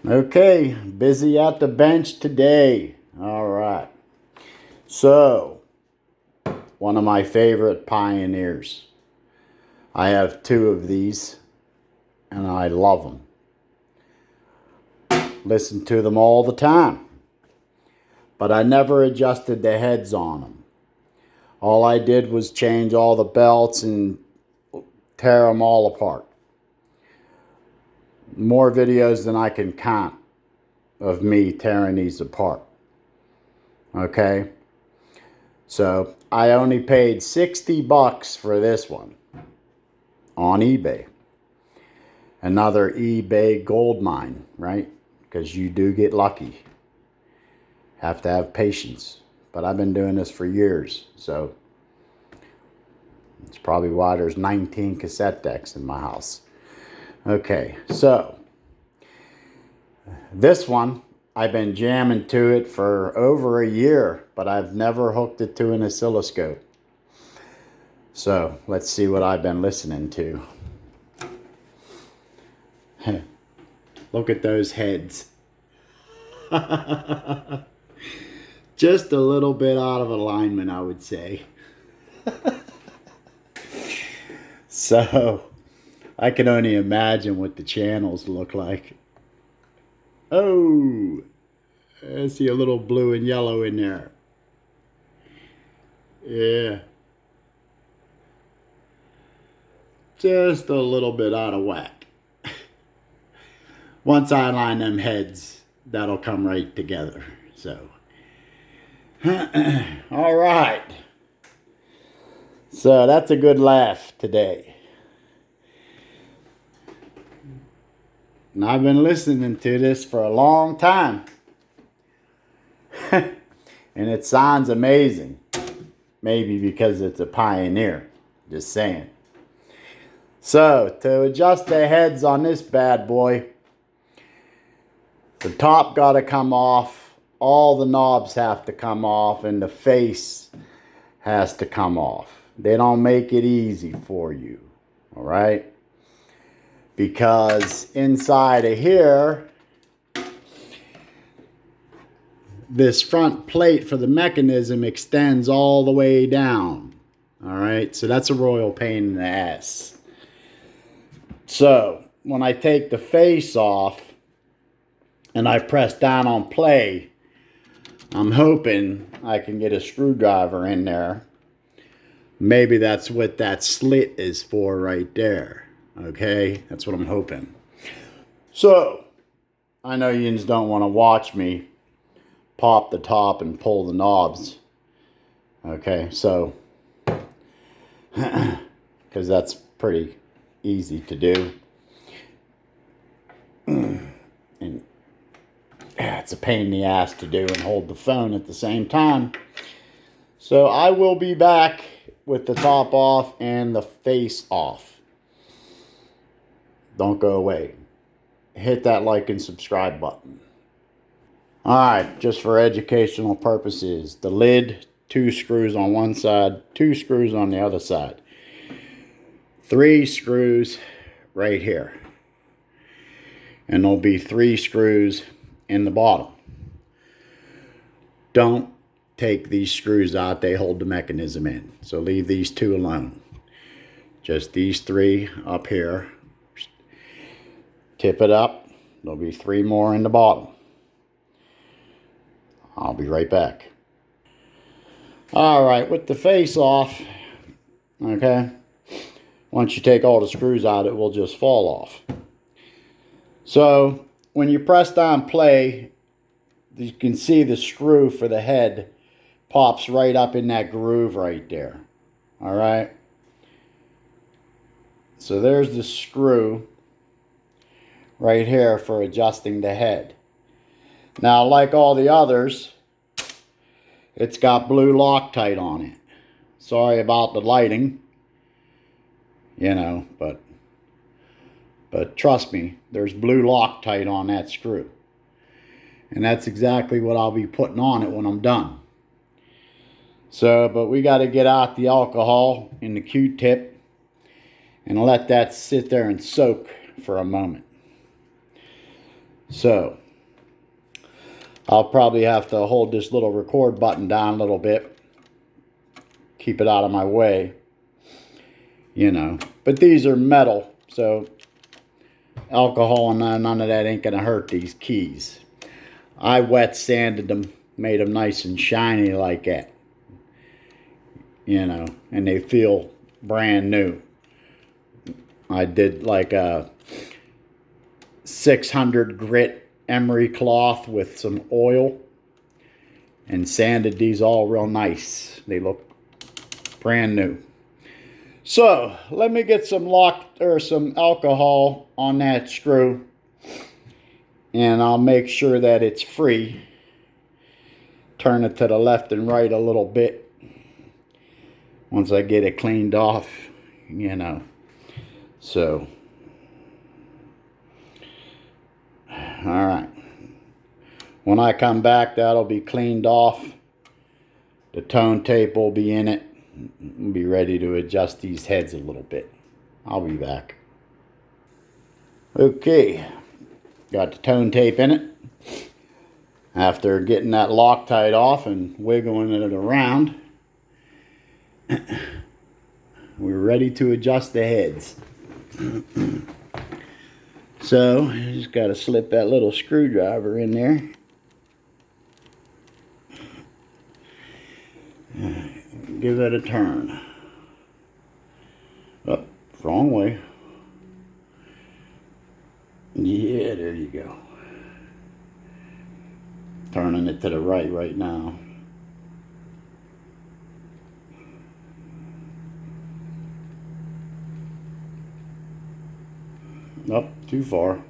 Okay, busy at the bench today. All right. So, one of my favorite Pioneers. I have two of these, and I love them. Listen to them all the time. But I never adjusted the heads on them. All I did was change all the belts and tear them all apart. More videos than I can count of me tearing these apart. Okay? So I only paid 60 bucks for this one on eBay. Another eBay gold mine, right? Because you do get lucky. Have to have patience. But I've been doing this for years, so it's probably why there's 19 cassette decks in my house. Okay, so this one, I've been jamming to it for over a year, but I've never hooked it to an oscilloscope. So let's see what I've been listening to. Look at those heads. Just a little bit out of alignment, I would say. So I can only imagine what the channels look like. Oh, I see a little blue and yellow in there. Yeah. Just a little bit out of whack. Once I align them heads, that'll come right together. So, all right. So that's a good laugh today. And I've been listening to this for a long time. And it sounds amazing. Maybe because it's a Pioneer. Just saying. So, to adjust the heads on this bad boy, the top got to come off, all the knobs have to come off, and the face has to come off. They don't make it easy for you, all right? Because inside of here, this front plate for the mechanism extends all the way down, all right? So that's a royal pain in the ass. So when I take the face off, and I press down on play, I'm hoping I can get a screwdriver in there. Maybe that's what that slit is for right there. Okay, that's what I'm hoping. So, I know you don't want to watch me pop the top and pull the knobs. Okay, so, because that's pretty easy to do. And it's a pain in the ass to do and hold the phone at the same time. So I will be back with the top off and the face off. Don't go away. Hit that like and subscribe button. Alright, just for educational purposes. The lid, 2 screws on one side, 2 screws on the other side. 3 screws right here. And there'll be 3 screws in the bottom. Don't take these screws out, they hold the mechanism in. So leave these 2 alone. Just these 3 up here. Tip it up. There'll be 3 more in the bottom. I'll be right back. Alright, with the face off, okay, once you take all the screws out, it will just fall off. So when you press down play, you can see the screw for the head pops right up in that groove right there. All right. So there's the screw right here for adjusting the head. Now, like all the others, it's got blue Loctite on it. Sorry about the lighting, you know, but trust me, there's blue Loctite on that screw. And that's exactly what I'll be putting on it when I'm done. So, but we got to get out the alcohol in the Q-tip and let that sit there and soak for a moment. So I'll probably have to hold this little record button down a little bit, keep it out of my way, you know. But these are metal, so alcohol and none of that ain't gonna hurt these keys. I wet sanded them, made them nice and shiny like that, you know, and they feel brand new. I did like a 600 grit emery cloth with some oil and sanded these all real nice. They look brand new. So let me get some some alcohol on that screw, and I'll make sure that it's free. Turn it to the left and right a little bit once I get it cleaned off, you know. So all right, when I come back, that'll be cleaned off. The tone tape will be in it. We'll be ready to adjust these heads a little bit. I'll be back. Okay, got the tone tape in it. After getting that Loctite off and wiggling it around, we're ready to adjust the heads. So, you just got to slip that little screwdriver in there. Give it a turn. Oh, wrong way. Yeah, there you go. Turning it to the right now. Up too far.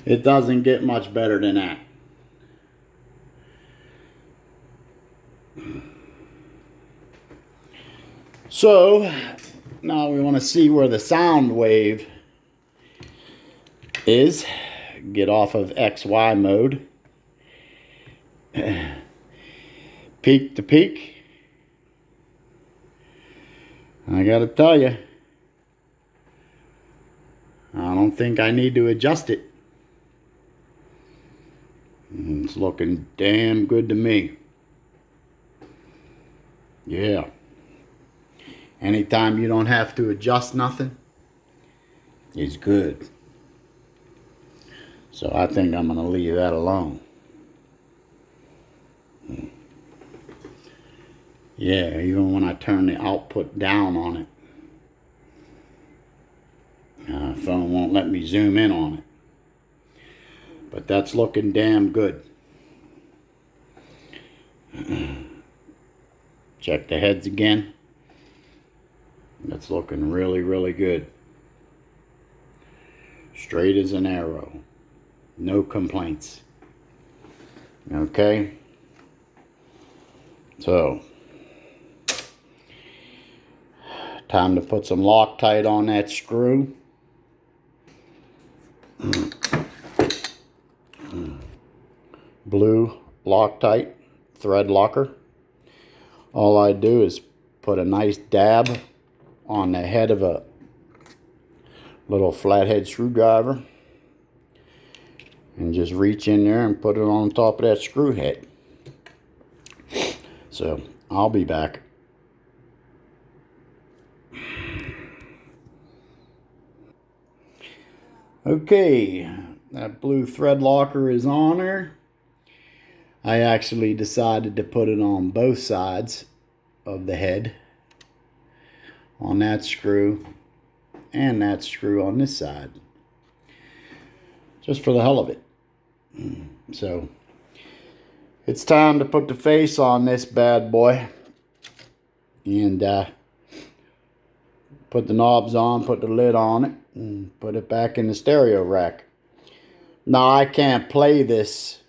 It doesn't get much better than that. So now we want to see where the sound wave is. Get off of XY mode. Peak to peak. I gotta tell you, I don't think I need to adjust it. It's looking damn good to me. Yeah. Anytime you don't have to adjust nothing is good. So I think I'm going to leave that alone. Yeah, even when I turn the output down on it, phone won't let me zoom in on it. But that's looking damn good. Check the heads again. That's looking really, really good. Straight as an arrow. No complaints. Okay. So, time to put some Loctite on that screw. Blue Loctite thread locker. All I do is put a nice dab on the head of a little flathead screwdriver and just reach in there and put it on top of that screw head. So I'll be back. Okay, that blue thread locker is on there. I actually decided to put it on both sides of the head, on that screw and that screw on this side, just for the hell of it. So it's time to put the face on this bad boy and put the knobs on, put the lid on it, and put it back in the stereo rack. Now I can't play this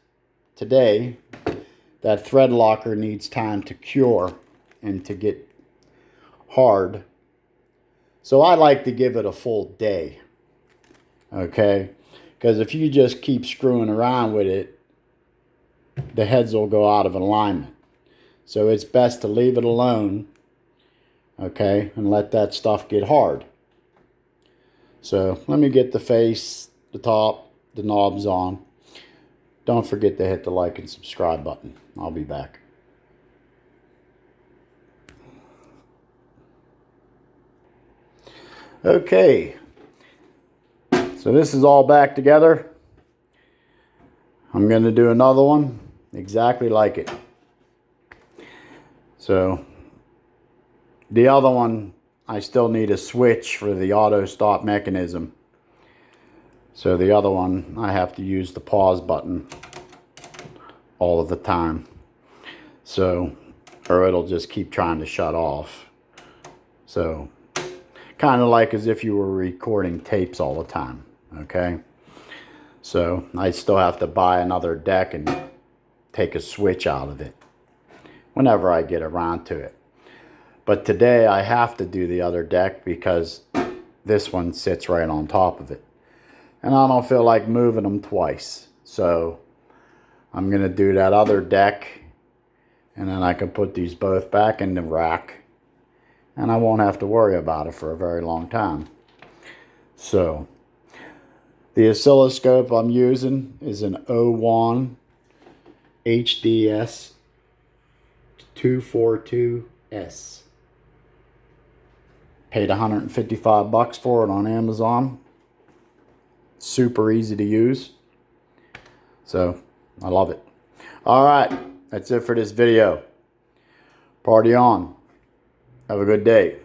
today. That thread locker needs time to cure and to get hard. So I like to give it a full day. Okay? Because if you just keep screwing around with it, the heads will go out of alignment. So it's best to leave it alone, okay, and let that stuff get hard. So let me get the face, the top, the knobs on. Don't forget to hit the like and subscribe button. I'll be back. Okay, so this is all back together. I'm going to do another one exactly like it. So the other one, I still need a switch for the auto stop mechanism. So the other one, I have to use the pause button all of the time. So, or it'll just keep trying to shut off. So, kind of like as if you were recording tapes all the time, okay? So, I still have to buy another deck and take a switch out of it whenever I get around to it. But today I have to do the other deck because this one sits right on top of it. And I don't feel like moving them twice. So I'm going to do that other deck. And then I can put these both back in the rack. And I won't have to worry about it for a very long time. So the oscilloscope I'm using is an 01 HDS 242S. Paid $155 for it on Amazon. Super easy to use. So, I love it. Alright, that's it for this video. Party on. Have a good day.